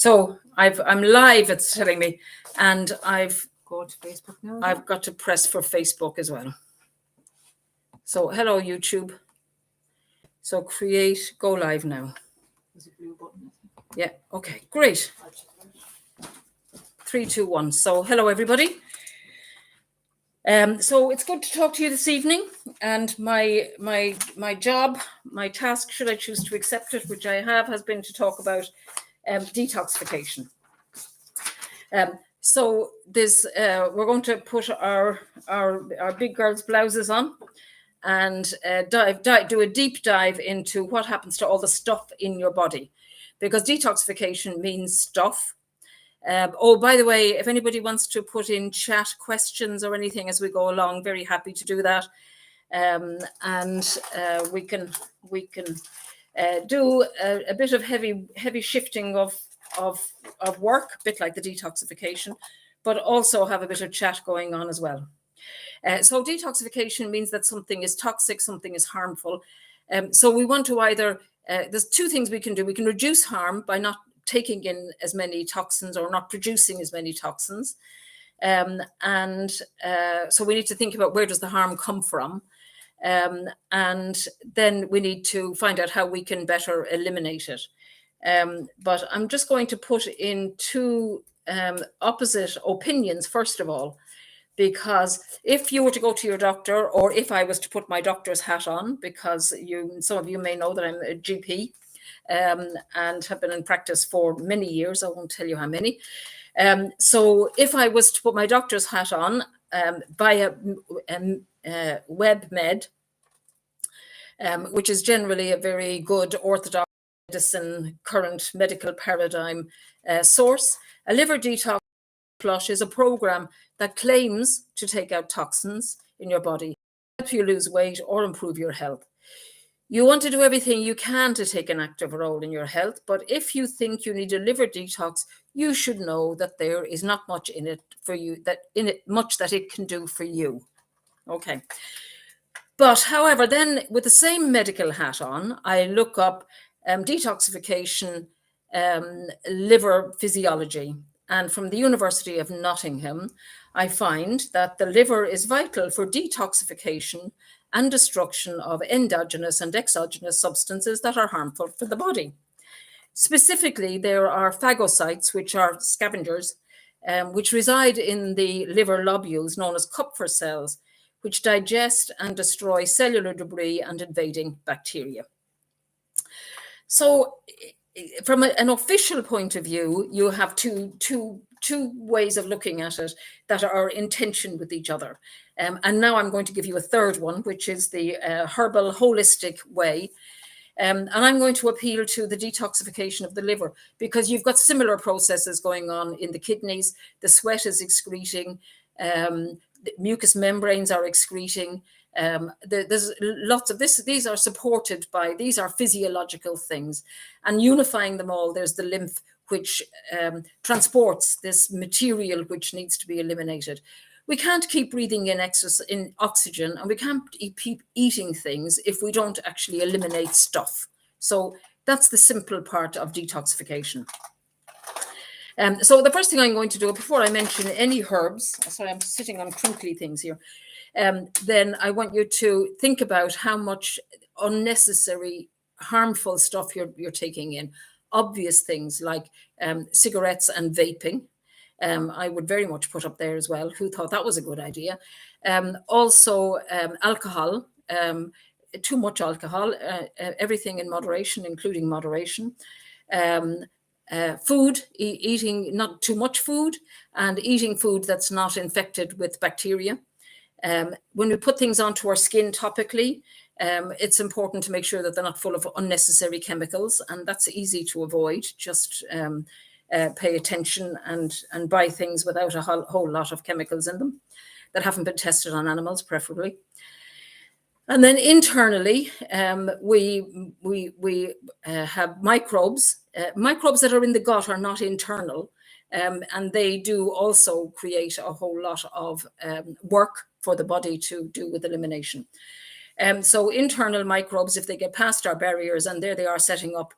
So I'm live, it's telling me, and I've Go to Facebook now. I've got to press for Facebook as well. So hello YouTube. So create, go live now. There's a blue button. Yeah, okay, great. 3, 2, 1. So hello everybody. So it's good to talk to you this evening, and my job, my task, should I choose to accept it, which I have, has been to talk about detoxification. So this we're going to put our big girls' blouses on and do a deep dive into what happens to all the stuff in your body, because detoxification means stuff. Oh, by the way, if anybody wants to put in chat questions or anything as we go along, very happy to do that. And we can do a bit of heavy shifting of work, a bit like the detoxification, but also have a bit of chat going on as well. So detoxification means that something is toxic, something is harmful. So we want to either, there's two things we can do. We can reduce harm by not taking in as many toxins or not producing as many toxins. So we need to think about, where does the harm come from? And then we need to find out how we can better eliminate it. But I'm just going to put in two opposite opinions, first of all, because if you were to go to your doctor, or if I was to put my doctor's hat on, because some of you may know that I'm a GP and have been in practice for many years, I won't tell you how many. So if I was to put my doctor's hat on via WebMed, which is generally a very good orthodox medicine, current medical paradigm source, a liver detox flush is a program that claims to take out toxins in your body, help you lose weight or improve your health. You want to do everything you can to take an active role in your health, but if you think you need a liver detox, you should know that there is not much in it for you, much that it can do for you. Okay. But however, then with the same medical hat on, I look up detoxification, liver physiology. And from the University of Nottingham, I find that the liver is vital for detoxification and destruction of endogenous and exogenous substances that are harmful for the body. Specifically, there are phagocytes, which are scavengers, which reside in the liver lobules known as Kupffer cells, which digest and destroy cellular debris and invading bacteria. So from an official point of view, you have two ways of looking at it that are in tension with each other. And now I'm going to give you a third one, which is the herbal holistic way. And I'm going to appeal to the detoxification of the liver, because you've got similar processes going on in the kidneys. The sweat is excreting, the mucous membranes are excreting. There's lots of this. These are supported by, these are physiological things, and unifying them all, there's the lymph, which transports this material which needs to be eliminated. We can't keep breathing in oxygen, and we can't keep eating things if we don't actually eliminate stuff. So that's the simple part of detoxification. So the first thing I'm going to do, before I mention any herbs, sorry, I'm sitting on crinkly things here, then I want you to think about how much unnecessary, harmful stuff you're taking in. Obvious things like cigarettes and vaping. I would very much put up there as well. Who thought that was a good idea? Also, alcohol, too much alcohol, everything in moderation, including moderation. Food, eating not too much food, and eating food that's not infected with bacteria. When we put things onto our skin topically, it's important to make sure that they're not full of unnecessary chemicals, and that's easy to avoid. Just pay attention and buy things without a whole lot of chemicals in them that haven't been tested on animals, preferably. And then internally, we have microbes. Microbes that are in the gut are not internal, and they do also create a whole lot of work for the body to do with elimination. So internal microbes, if they get past our barriers, and there they are setting up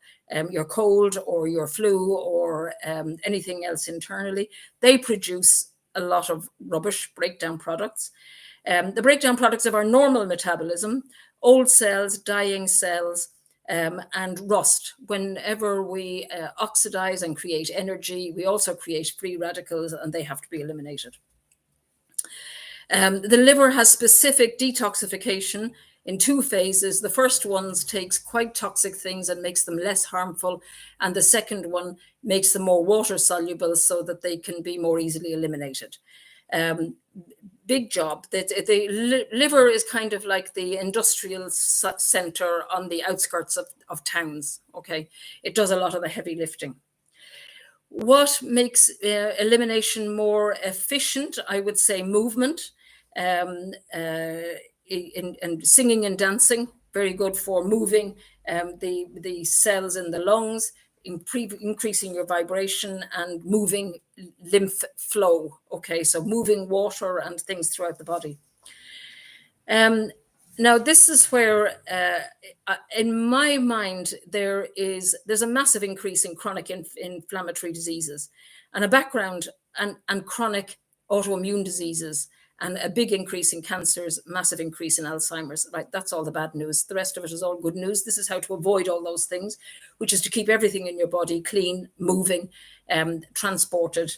your cold or your flu or anything else internally, they produce a lot of rubbish, breakdown products. The breakdown products of our normal metabolism, old cells, dying cells, and rust. Whenever we oxidize and create energy, we also create free radicals, and they have to be eliminated. The liver has specific detoxification in 2 phases. The first one takes quite toxic things and makes them less harmful, and the second one makes them more water soluble so that they can be more easily eliminated. Big job. The liver is kind of like the industrial center on the outskirts of towns. Okay, it does a lot of the heavy lifting. What makes elimination more efficient? I would say movement, and singing and dancing. Very good for moving the cells in the lungs, increasing your vibration and moving lymph flow. Okay, so moving water and things throughout the body. Now, this is where, in my mind, there's a massive increase in chronic inflammatory diseases, and a background and chronic autoimmune diseases, and a big increase in cancers, massive increase in Alzheimer's. Right, that's all the bad news. The rest of it is all good news. This is how to avoid all those things, which is to keep everything in your body clean, moving, transported,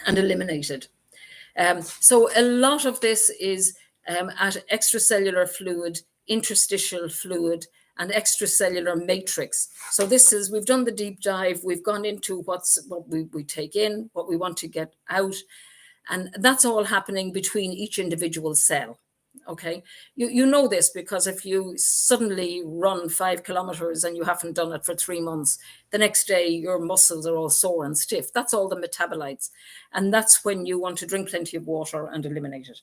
and eliminated. So a lot of this is at extracellular fluid, interstitial fluid, and extracellular matrix. So we've done the deep dive. We've gone into what we take in, what we want to get out. And that's all happening between each individual cell. Okay, you know this because if you suddenly run 5 kilometers and you haven't done it for 3 months, the next day your muscles are all sore and stiff. That's all the metabolites. And that's when you want to drink plenty of water and eliminate it.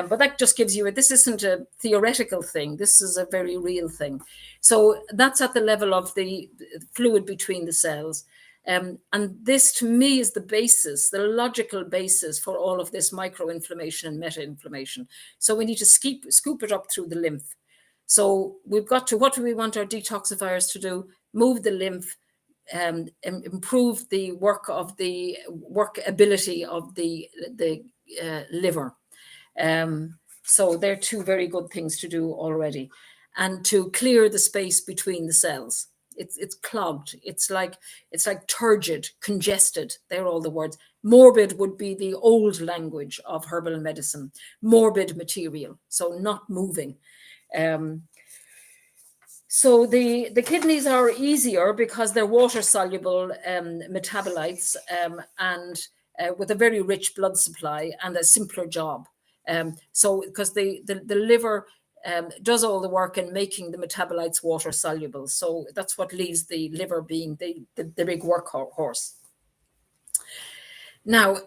But that just gives you this isn't a theoretical thing. This is a very real thing. So that's at the level of the fluid between the cells. And this, to me, is the basis, the logical basis for all of this microinflammation and meta-inflammation. So we need to scoop it up through the lymph. So we've got to, what do we want our detoxifiers to do? Move the lymph, improve the workability of the liver. So they're 2 very good things to do already. And to clear the space between the cells. It's clogged. It's like turgid, congested. They're all the words. Morbid would be the old language of herbal medicine. Morbid material, so not moving. So the kidneys are easier because they're water soluble metabolites and with a very rich blood supply and a simpler job. So because the liver does all the work in making the metabolites water soluble. So that's what leaves the liver being the big workhorse. Now,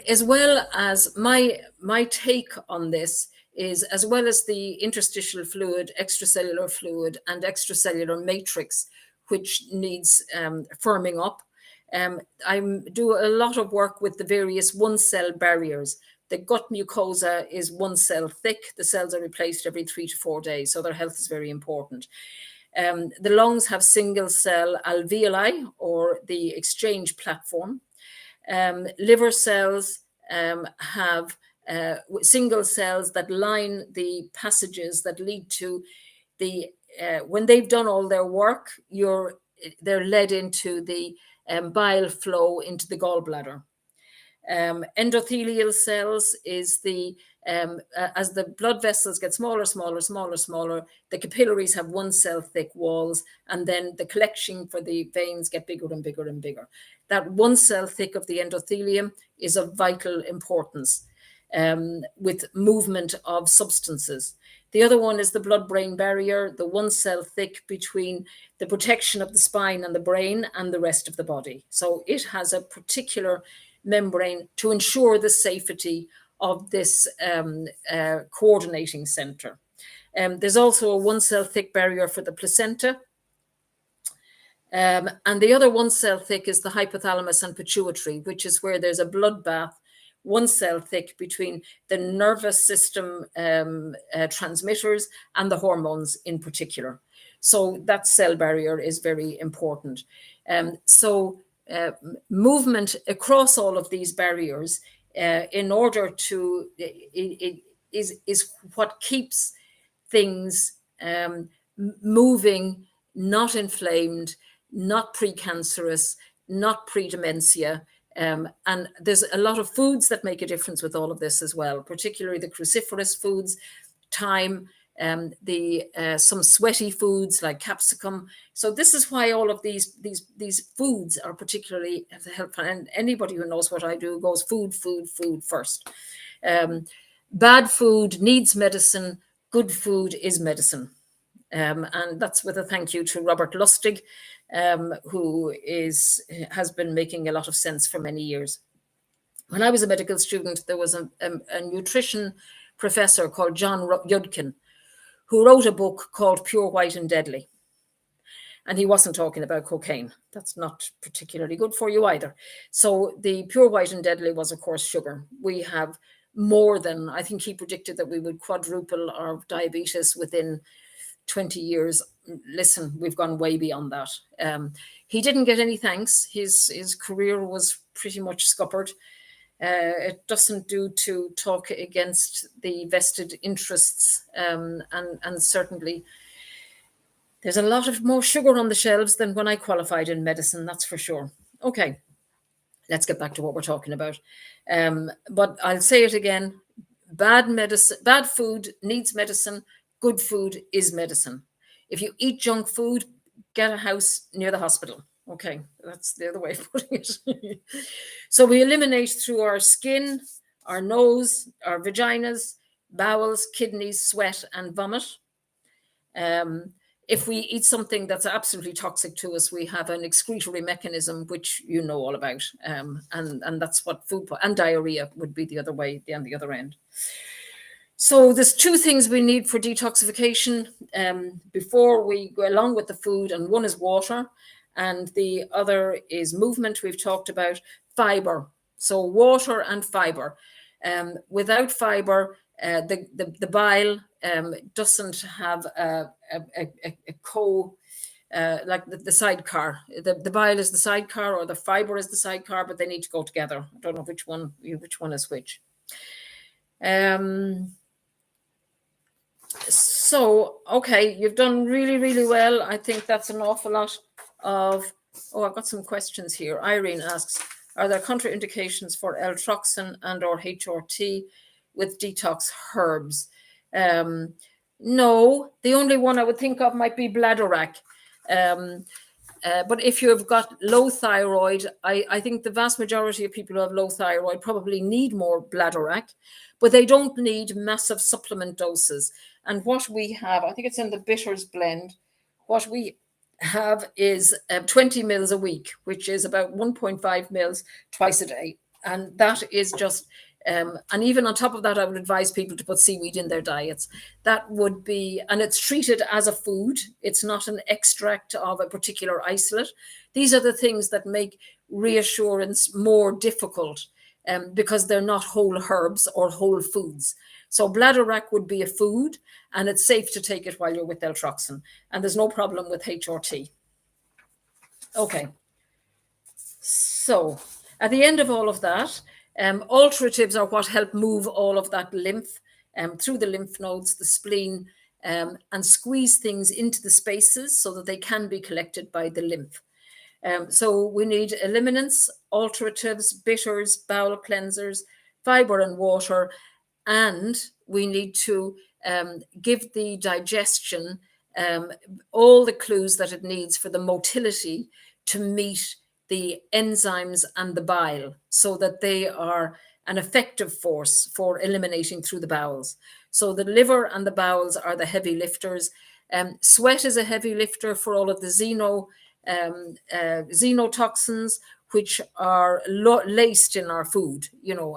as well as my take on this is, as well as the interstitial fluid, extracellular fluid, and extracellular matrix, which needs firming up, I do a lot of work with the various one-cell barriers. The gut mucosa is 1 cell thick. The cells are replaced every 3 to 4 days, so their health is very important. The lungs have single cell alveoli, or the exchange platform. Liver cells have single cells that line the passages that lead to the, when they've done all their work, they're led into the bile flow into the gallbladder. Endothelial cells is as the blood vessels get smaller, the capillaries have 1 cell thick walls, and then the collection for the veins get bigger and bigger and bigger. That 1 cell thick of the endothelium is of vital importance with movement of substances. The other one is the blood-brain barrier, the 1 cell thick between the protection of the spine and the brain and the rest of the body. So it has a particular membrane to ensure the safety of this coordinating center. There's also a 1 cell thick barrier for the placenta. And the other 1 cell thick is the hypothalamus and pituitary, which is where there's a bloodbath 1 cell thick between the nervous system transmitters and the hormones in particular. So that cell barrier is very important. Movement across all of these barriers in order to is what keeps things moving, not inflamed, not precancerous, not pre-dementia. And there's a lot of foods that make a difference with all of this as well, particularly the cruciferous foods, thyme, some sweaty foods like capsicum. So this is why all of these foods are particularly helpful. And anybody who knows what I do goes food first. Bad food needs medicine. Good food is medicine. And that's with a thank you to Robert Lustig, who has been making a lot of sense for many years. When I was a medical student, there was a nutrition professor called John Yudkin, who wrote a book called Pure, White and Deadly. And he wasn't talking about cocaine. That's not particularly good for you either. So the Pure, White and Deadly was, of course, sugar. We have more than, I think he predicted that we would quadruple our diabetes within 20 years. Listen, we've gone way beyond that. He didn't get any thanks. His career was pretty much scuppered. It doesn't do to talk against the vested interests, and certainly there's a lot of more sugar on the shelves than when I qualified in medicine, that's for sure. Okay, let's get back to what we're talking about. But I'll say it again, bad food needs medicine, good food is medicine. If you eat junk food, get a house near the hospital. Okay, that's the other way of putting it. So we eliminate through our skin, our nose, our vaginas, bowels, kidneys, sweat, and vomit. If we eat something that's absolutely toxic to us, we have an excretory mechanism, which you know all about. And that's what and diarrhea would be the other way, on the other end. So there's 2 things we need for detoxification before we go along with the food, and one is water, and the other is movement. We've talked about fiber. So water and fiber. Without fiber, the bile doesn't have like the sidecar. The bile is the sidecar, or the fiber is the sidecar, but they need to go together. I don't know which one is which. So, okay, you've done really, really well. I think that's an awful lot of... Oh, I've got some questions here. Irene asks, are there contraindications for L-troxin and or HRT with detox herbs? No, the only one I would think of might be bladderwrack. But if you have got low thyroid, I think the vast majority of people who have low thyroid probably need more bladderwrack, but they don't need massive supplement doses. And what we have, I think it's in the bitters blend, what we have is 20 mils a week, which is about 1.5 mils twice a day. And that is just... and even on top of that, I would advise people to put seaweed in their diets. That would be, and it's treated as a food. It's not an extract of a particular isolate. These are the things that make reassurance more difficult because they're not whole herbs or whole foods. So bladderwrack would be a food, and it's safe to take it while you're with L-troxin. And there's no problem with HRT. Okay. So at the end of all of that, alteratives are what help move all of that lymph through the lymph nodes, the spleen, and squeeze things into the spaces so that they can be collected by the lymph. So we need eliminants, alteratives, bitters, bowel cleansers, fiber and water, and we need to give the digestion all the clues that it needs for the motility to meet the enzymes and the bile, so that they are an effective force for eliminating through the bowels. So the liver and the bowels are the heavy lifters. Sweat is a heavy lifter for all of the xenotoxins, which are laced in our food,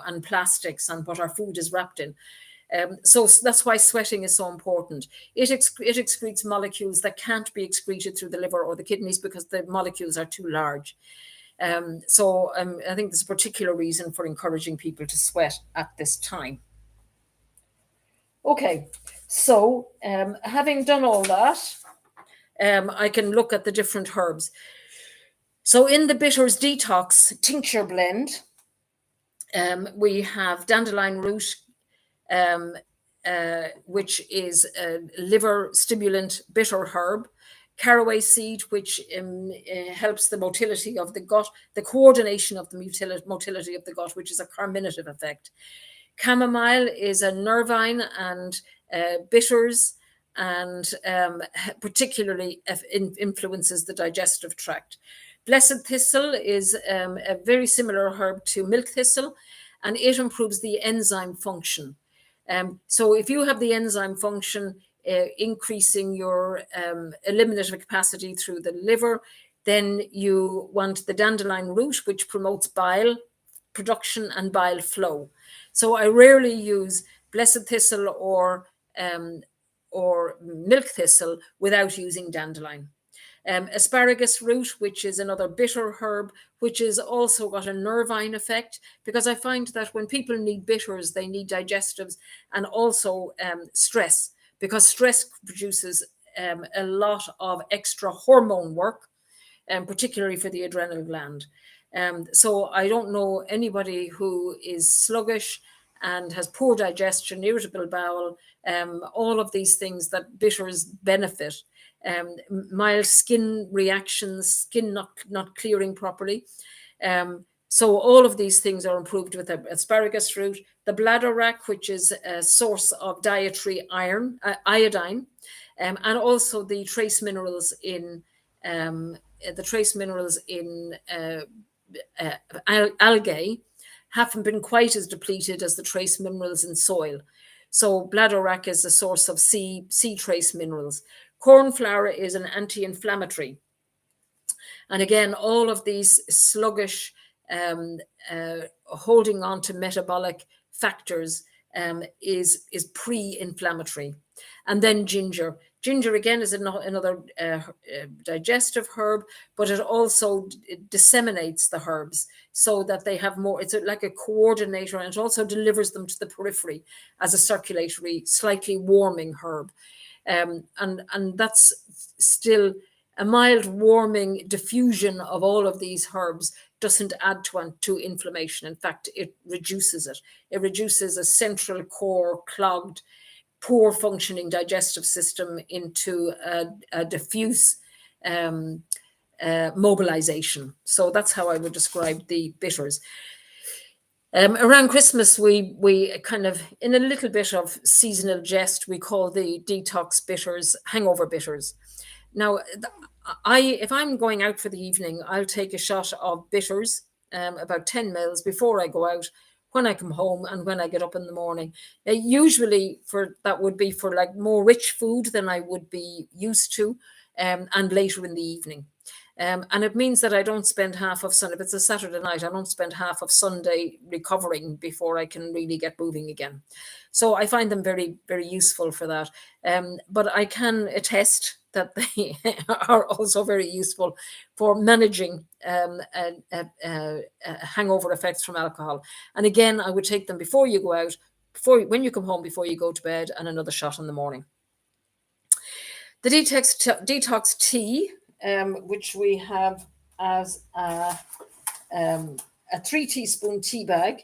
and plastics and what our food is wrapped in. So that's why sweating is so important. It excretes molecules that can't be excreted through the liver or the kidneys because the molecules are too large. So I think there's a particular reason for encouraging people to sweat at this time. Okay, so having done all that, I can look at the different herbs. So in the Bitters Detox tincture blend, we have dandelion root, which is a liver stimulant bitter herb, caraway seed, which helps the motility of the gut, the coordination of the motility of the gut, which is a carminative effect. Chamomile is a nervine and bitters, and particularly influences the digestive tract. Blessed thistle is a very similar herb to milk thistle, and it improves the enzyme function. So if you have the enzyme function increasing your eliminative capacity through the liver, then you want the dandelion root, which promotes bile production and bile flow. So I rarely use blessed thistle or milk thistle without using dandelion. Asparagus root, which is another bitter herb, which is also got a nervine effect, because I find that when people need bitters, they need digestives and also stress, because stress produces a lot of extra hormone work, particularly for the adrenal gland. So I don't know anybody who is sluggish and has poor digestion, irritable bowel, all of these things that bitters benefit. Mild skin reactions, skin not clearing properly. So all of these things are improved with asparagus root. The bladderwrack, which is a source of dietary iodine, and also the trace minerals in algae haven't been quite as depleted as the trace minerals in soil. So bladderwrack is a source of sea trace minerals. Cornflower is an anti-inflammatory. And again, all of these sluggish, holding on to metabolic factors is pre-inflammatory. And then ginger. Ginger, again, is another digestive herb, but it also disseminates the herbs so that they have more, it's like a coordinator, and it also delivers them to the periphery as a circulatory, slightly warming herb. And that's still a mild warming diffusion of all of these herbs doesn't add to inflammation. In fact, it reduces it. It reduces a central core clogged, poor functioning digestive system into a diffuse mobilization. So that's how I would describe the bitters. Around Christmas, we kind of, in a little bit of seasonal jest, we call the detox bitters hangover bitters. Now, if I'm going out for the evening, I'll take a shot of bitters, about 10 mils before I go out, when I come home and when I get up in the morning. Usually that would be for like more rich food than I would be used to, and later in the evening. And it means that I don't spend half of Sunday, if it's a Saturday night, I don't spend half of Sunday recovering before I can really get moving again. So I find them very, very useful for that. But I can attest that they are also very useful for managing hangover effects from alcohol. And again, I would take them before you go out, when you come home, before you go to bed, and another shot in the morning. The detox tea, which we have as a 3 teaspoon tea bag.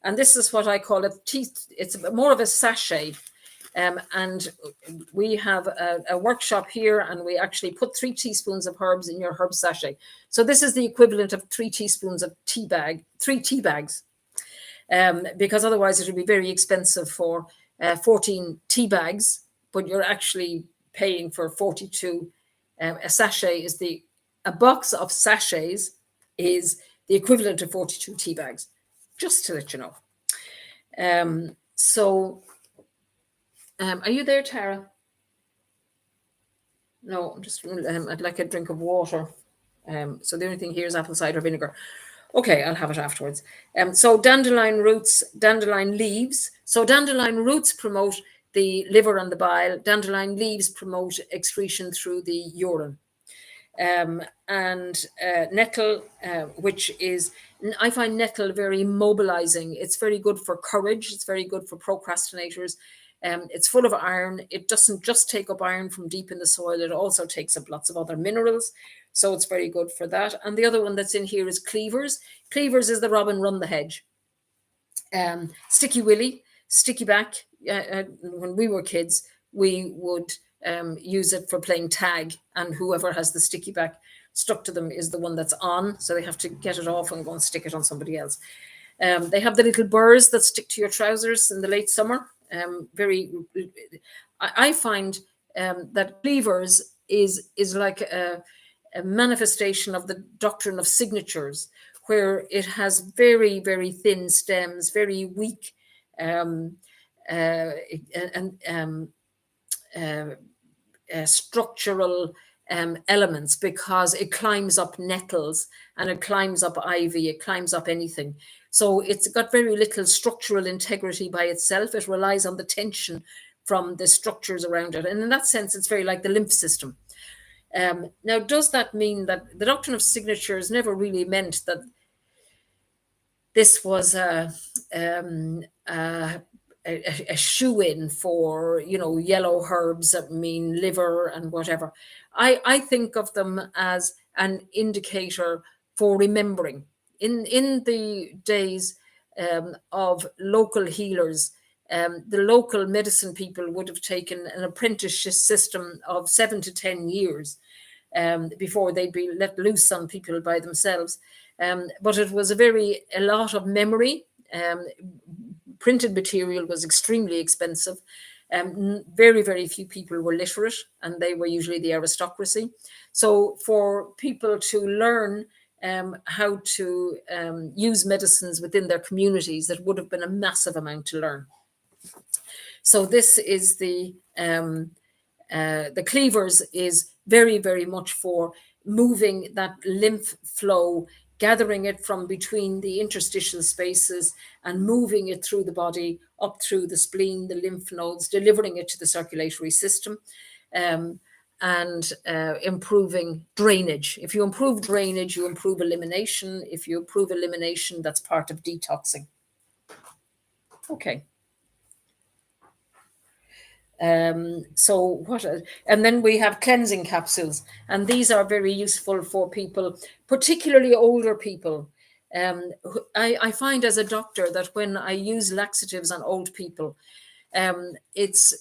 And this is what I call it's more of a sachet. And we have a workshop here, and we actually put 3 teaspoons of herbs in your herb sachet. So this is the equivalent of 3 teaspoons of 3 tea bags, because otherwise it would be very expensive for 14 tea bags, but you're actually paying for 42. A sachet is a box of sachets is the equivalent of 42 tea bags, just to let you know. Are you there, Tara? No, I'm just, I'd like a drink of water. So the only thing here is apple cider vinegar. Okay, I'll have it afterwards. So dandelion roots, dandelion leaves. So dandelion roots promote the liver and the bile. Dandelion leaves promote excretion through the urine. and nettle, which is, I find nettle very mobilizing. It's very good for courage. It's very good for procrastinators. It's full of iron. It doesn't just take up iron from deep in the soil. It also takes up lots of other minerals. So it's very good for that. And the other one that's in here is cleavers. Cleavers is the robin run the hedge. Sticky willy, sticky back. When we were kids, we would use it for playing tag, and whoever has the sticky back stuck to them is the one that's on. So they have to get it off and go and stick it on somebody else. They have the little burrs that stick to your trousers in the late summer. I find that cleavers is like a manifestation of the doctrine of signatures, where it has very, very thin stems, very weak structural elements, because it climbs up nettles and it climbs up ivy, it climbs up anything. So it's got very little structural integrity by itself. It relies on the tension from the structures around it. And in that sense, it's very like the lymph system. Now, does that mean that the doctrine of signatures never really meant that this was a shoe-in for, yellow herbs that mean liver and whatever? I think of them as an indicator for remembering. In the days of local healers, the local medicine people would have taken an apprenticeship system of 7 to 10 years before they'd be let loose on people by themselves. But it was a lot of memory. Printed material was extremely expensive. Very, very few people were literate, and they were usually the aristocracy. So for people to learn how to use medicines within their communities, that would have been a massive amount to learn. So this is the cleavers is very, very much for moving that lymph flow, gathering it from between the interstitial spaces and moving it through the body, up through the spleen, the lymph nodes, delivering it to the circulatory system, and improving drainage. If you improve drainage, you improve elimination. If you improve elimination, that's part of detoxing. Okay. And then we have cleansing capsules, and these are very useful for people, particularly older people. I find as a doctor that when I use laxatives on old people, it's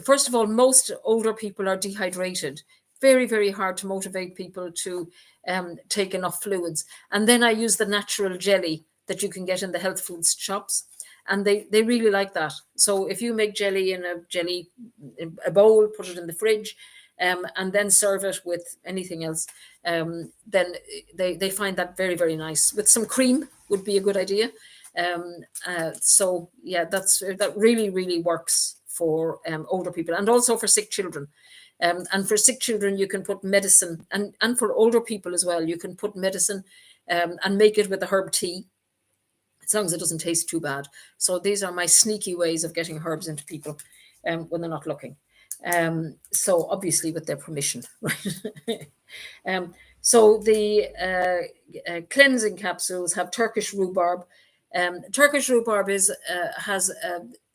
first of all, most older people are dehydrated. Very, very hard to motivate people to take enough fluids. And then I use the natural jelly that you can get in the health foods shops. And they really like that. So if you make jelly in a bowl, put it in the fridge, and then serve it with anything else, then they find that very, very nice. With some cream would be a good idea. So yeah, that really, really works for older people, and also for sick children. And for sick children, you can put medicine, and for older people as well, you can put medicine and make it with a herb tea, as long as it doesn't taste too bad. So these are my sneaky ways of getting herbs into people when they're not looking. So obviously with their permission, right? So the cleansing capsules have Turkish rhubarb. Turkish rhubarb has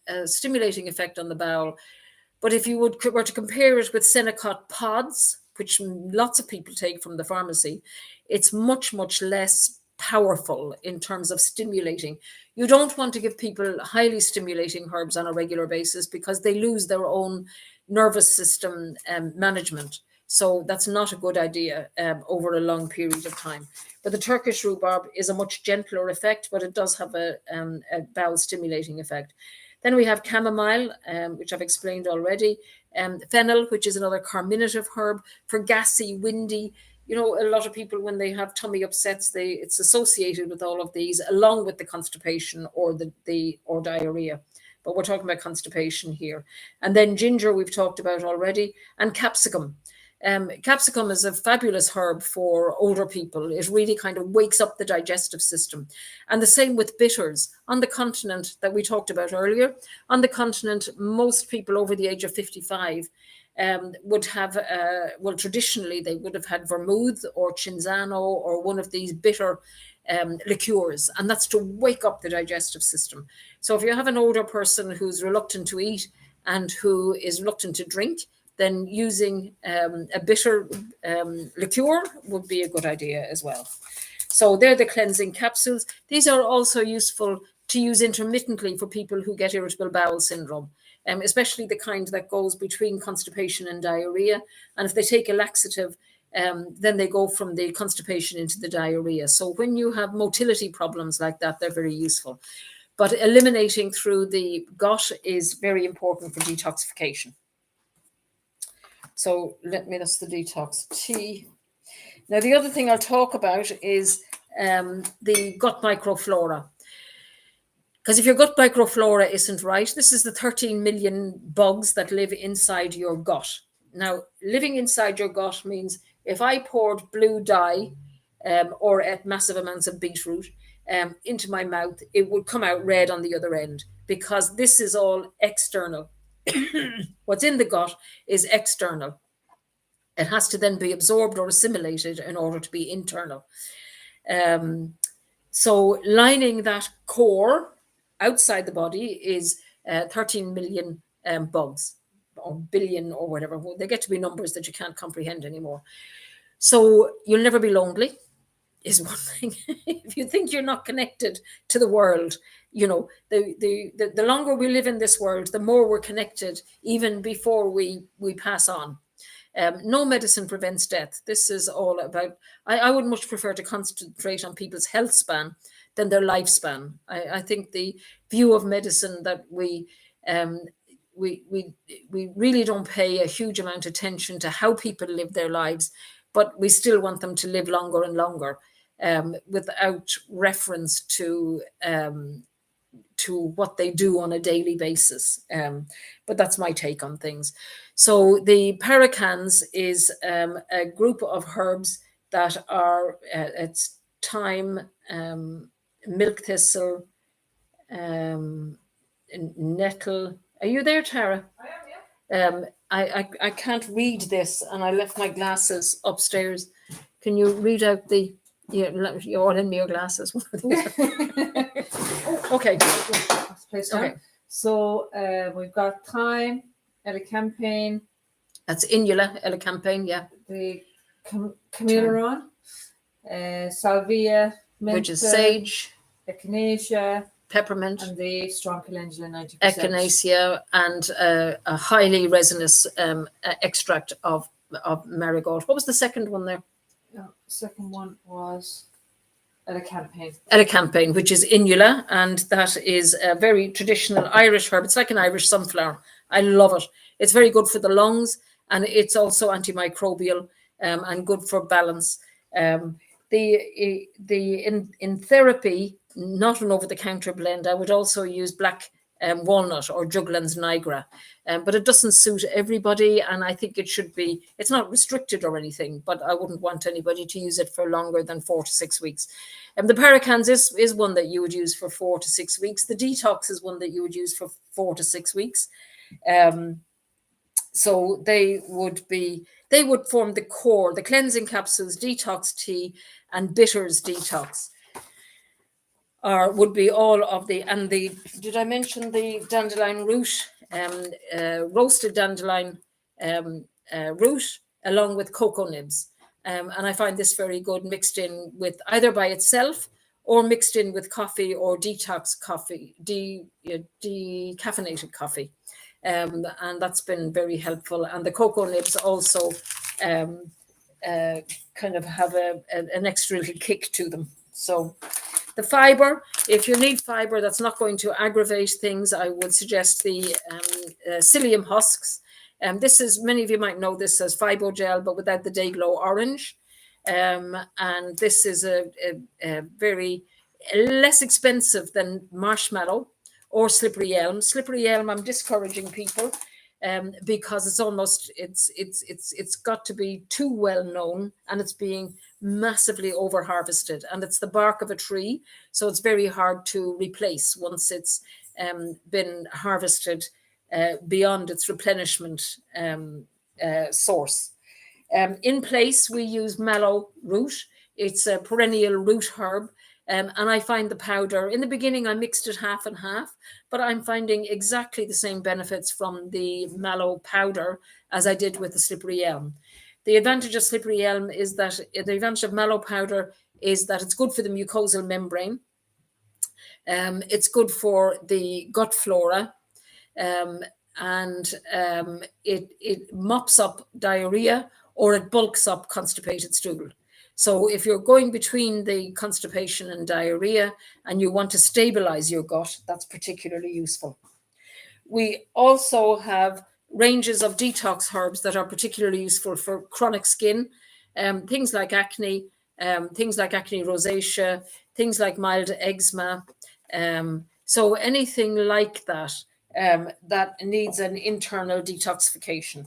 a stimulating effect on the bowel. But if you were to compare it with Senecot pods, which lots of people take from the pharmacy, it's much, much less powerful in terms of stimulating. You don't want to give people highly stimulating herbs on a regular basis, because they lose their own nervous system management. So that's not a good idea over a long period of time. But the Turkish rhubarb is a much gentler effect, but it does have a bowel stimulating effect. Then we have chamomile, which I've explained already. Fennel, which is another carminative herb for gassy, windy. A lot of people, when they have tummy upsets, it's associated with all of these, along with the constipation or or diarrhea. But we're talking about constipation here. And then ginger, we've talked about already, and capsicum. Capsicum is a fabulous herb for older people. It really kind of wakes up the digestive system. And the same with bitters. On the continent that we talked about earlier, on the continent, most people over the age of 55 would have, well, traditionally they would have had vermouth or cinzano or one of these bitter liqueurs, and that's to wake up the digestive system. So if you have an older person who's reluctant to eat and who is reluctant to drink, then using a bitter liqueur would be a good idea as well. So they're the cleansing capsules. These are also useful to use intermittently for people who get irritable bowel syndrome, especially the kind that goes between constipation and diarrhea. And if they take a laxative, then they go from the constipation into the diarrhea. So when you have motility problems like that, they're very useful. But eliminating through the gut is very important for detoxification. So that's the detox tea. Now, the other thing I'll talk about is the gut microflora. Because if your gut microflora isn't right, this is the 13 million bugs that live inside your gut. Now, living inside your gut means if I poured blue dye or ate massive amounts of beetroot into my mouth, it would come out red on the other end, because this is all external. What's in the gut is external. It has to then be absorbed or assimilated in order to be internal. So lining that core outside the body is 13 million bugs, or billion, or whatever. They get to be numbers that you can't comprehend anymore. So you'll never be lonely, is one thing. If you think you're not connected to the world, you know, the longer we live in this world, the more we're connected, even before we pass on. No medicine prevents death. This is all about, I would much prefer to concentrate on people's health span than their lifespan. I think the view of medicine that we really don't pay a huge amount of attention to how people live their lives, but we still want them to live longer and longer without reference to what they do on a daily basis. But that's my take on things. So the paracans is a group of herbs that are, it's thyme, milk thistle, nettle. Are you there, Tara? I am, yeah. I can't read this, and I left my glasses upstairs. Can you read out the, you're all in me your glasses. Okay. Okay. So we've got thyme, elecampane. That's inula, elecampane, yeah. The camelliaron, salvia, mint, which is sage, echinacea, peppermint, and the strong calendula 90%. echinacea, and a highly resinous extract of marigold. What was the second one there? Second one was elecampane. Elecampane, which is inula, and that is a very traditional Irish herb. It's like an Irish sunflower. I love it. It's very good for the lungs, and it's also antimicrobial and good for balance. In therapy, not an over-the-counter blend, I would also use black walnut or Juglans nigra, but it doesn't suit everybody, and I think it should be, it's not restricted or anything, but I wouldn't want anybody to use it for longer than 4 to 6 weeks. The paracans is one that you would use for 4 to 6 weeks. The detox is one that you would use for 4 to 6 weeks. So they would form the core, the cleansing capsules, detox tea, and bitters detox. Would be all of did I mention the dandelion root, roasted dandelion root, along with cocoa nibs. And I find this very good mixed in with either by itself or mixed in with coffee or detox coffee, decaffeinated coffee. And that's been very helpful. And the cocoa nibs also kind of have an extra little kick to them. So the fiber, if you need fiber that's not going to aggravate things, I would suggest the psyllium husks. This is, many of you might know this as fibogel, but without the day glow orange. And this is a very less expensive than marshmallow or slippery elm. Slippery elm, I'm discouraging people because it's got to be too well known, and it's being massively over harvested, and it's the bark of a tree, so it's very hard to replace once it's been harvested beyond its replenishment source. In place, we use mallow root. It's a perennial root herb. And I find the powder, in the beginning, I mixed it half and half, but I'm finding exactly the same benefits from the mallow powder as I did with the slippery elm. The advantage of slippery elm is that the advantage of mallow powder is that it's good for the mucosal membrane. It's good for the gut flora. And it mops up diarrhea, or it bulks up constipated stool. So if you're going between the constipation and diarrhea and you want to stabilize your gut, that's particularly useful. We also have ranges of detox herbs that are particularly useful for chronic skin, things like acne rosacea, things like mild eczema. So anything like that that needs an internal detoxification.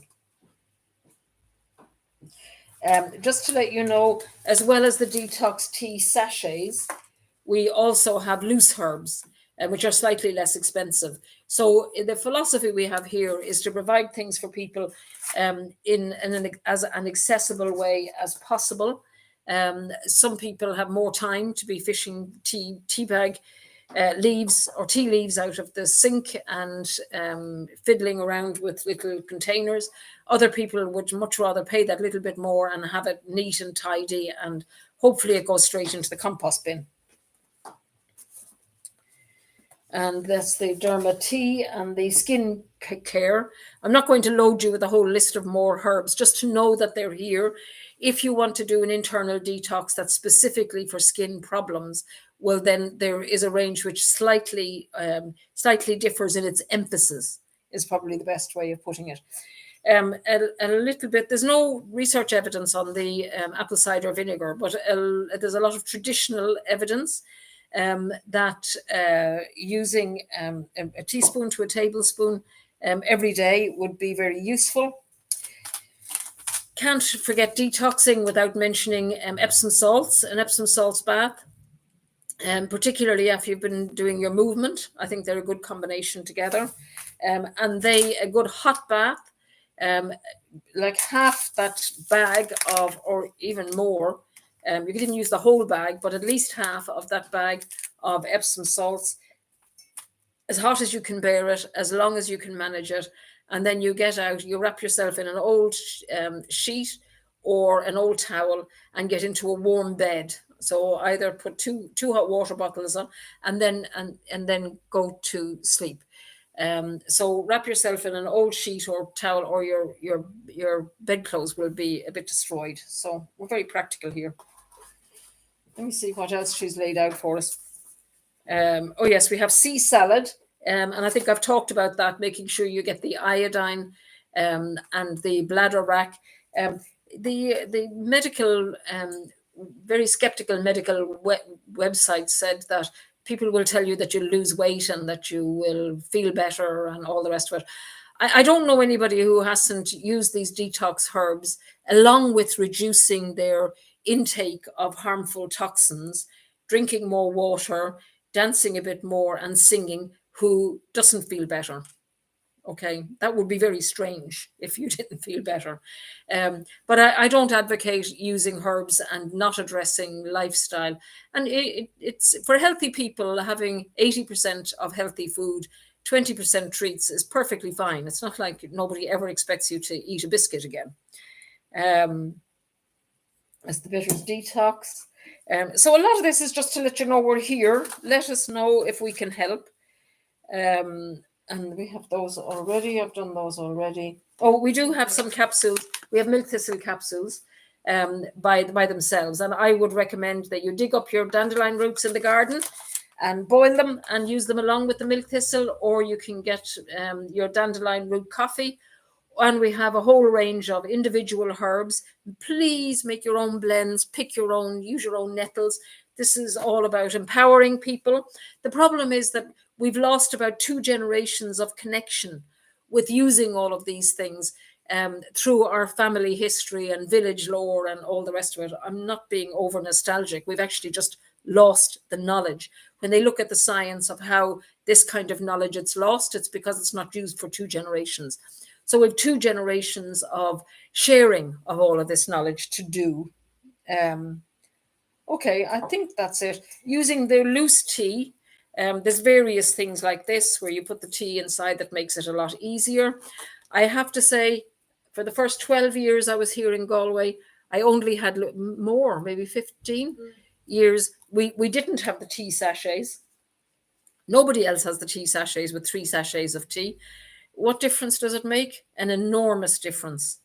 Just to let you know, as well as the detox tea sachets, we also have loose herbs, which are slightly less expensive. So the philosophy we have here is to provide things for people as an accessible way as possible. Some people have more time to be fishing tea bag leaves or tea leaves out of the sink and fiddling around with little containers. Other people would much rather pay that little bit more and have it neat and tidy, and hopefully it goes straight into the compost bin. And that's the derma tea and the skin care. I'm not going to load you with a whole list of more herbs, just to know that they're here. If you want to do an internal detox that's specifically for skin problems, well, then there is a range which slightly differs in its emphasis, is probably the best way of putting it. A little bit, there's no research evidence on the apple cider vinegar, but there's a lot of traditional evidence that using a teaspoon to a tablespoon every day would be very useful. Can't forget detoxing without mentioning Epsom salts, an Epsom salts bath. Particularly after you've been doing your movement, I think they're a good combination together. And a good hot bath, like half that bag of, or even more, you can even use the whole bag, but at least half of that bag of Epsom salts, as hot as you can bear it, as long as you can manage it. And then you get out, you wrap yourself in an old sheet or an old towel and get into a warm bed. So either put two hot water bottles on and then go to sleep. So wrap yourself in an old sheet or towel, or your bedclothes will be a bit destroyed. So we're very practical here. Let me see what else she's laid out for us. Oh yes, we have sea salad. And I think I've talked about that, making sure you get the iodine and the bladder wrack. The medical, very skeptical medical website said that people will tell you that you'll lose weight and that you will feel better and all the rest of it. I don't know anybody who hasn't used these detox herbs along with reducing their intake of harmful toxins, drinking more water, dancing a bit more and singing, who doesn't feel better. Okay, that would be very strange if you didn't feel better. But I don't advocate using herbs and not addressing lifestyle. And it's for healthy people, having 80% of healthy food, 20% treats is perfectly fine. It's not like nobody ever expects you to eat a biscuit again. As the bitters detox. So a lot of this is just to let you know we're here. Let us know if we can help. And we have those already. I've done those already. Oh, we do have some capsules. We have milk thistle capsules by themselves. And I would recommend that you dig up your dandelion roots in the garden and boil them and use them along with the milk thistle, or you can get your dandelion root coffee. And we have a whole range of individual herbs. Please make your own blends, pick your own, use your own nettles. This is all about empowering people. The problem is that we've lost about 2 generations of connection with using all of these things through our family history and village lore and all the rest of it. I'm not being over nostalgic. We've actually just lost the knowledge. When they look at the science of how this kind of knowledge it's lost, it's because it's not used for 2 generations. So we have 2 generations of sharing of all of this knowledge to do. Okay, I think that's it. Using the loose tea, there's various things like this where you put the tea inside that makes it a lot easier. I have to say, for the first 12 years I was here in Galway, I only had more, maybe 15 years. We didn't have the tea sachets. Nobody else has the tea sachets with 3 sachets of tea. What difference does it make? An enormous difference.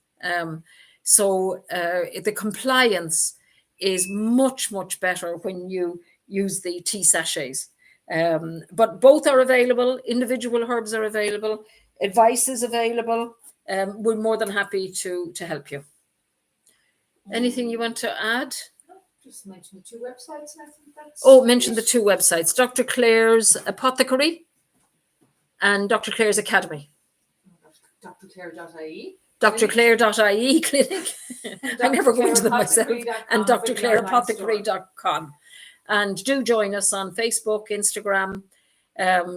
So the compliance is much, much better when you use the tea sachets. But both are available. Individual herbs are available. Advice is available. We're more than happy to help you. Anything you want to add? Just mention the 2 websites. And I think that's Mention the 2 websites, Dr. Clare's Apothecary and Dr. Clare's Academy. drclare.ie. drclare.ie clinic. I never go into them myself. And Dr. drclareapothecary.com. And do join us on Facebook, Instagram.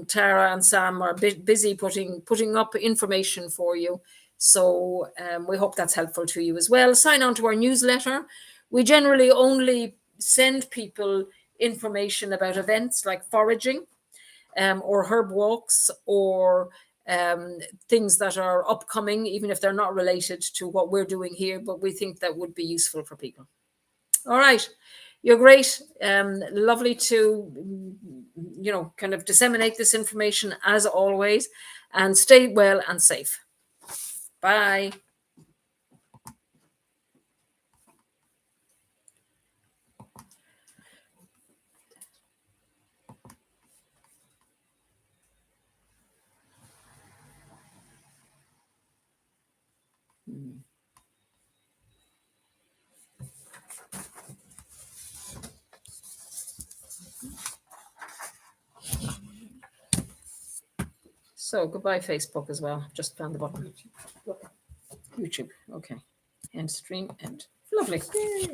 Tara and Sam are busy putting up information for you. So we hope that's helpful to you as well. Sign on to our newsletter. We generally only send people information about events like foraging or herb walks or things that are upcoming, even if they're not related to what we're doing here, but we think that would be useful for people. All right. You're great. Lovely to, kind of disseminate this information as always, and stay well and safe. Bye. So goodbye, Facebook as well. Just found the button. YouTube. Okay. End stream. End. Lovely. Yay.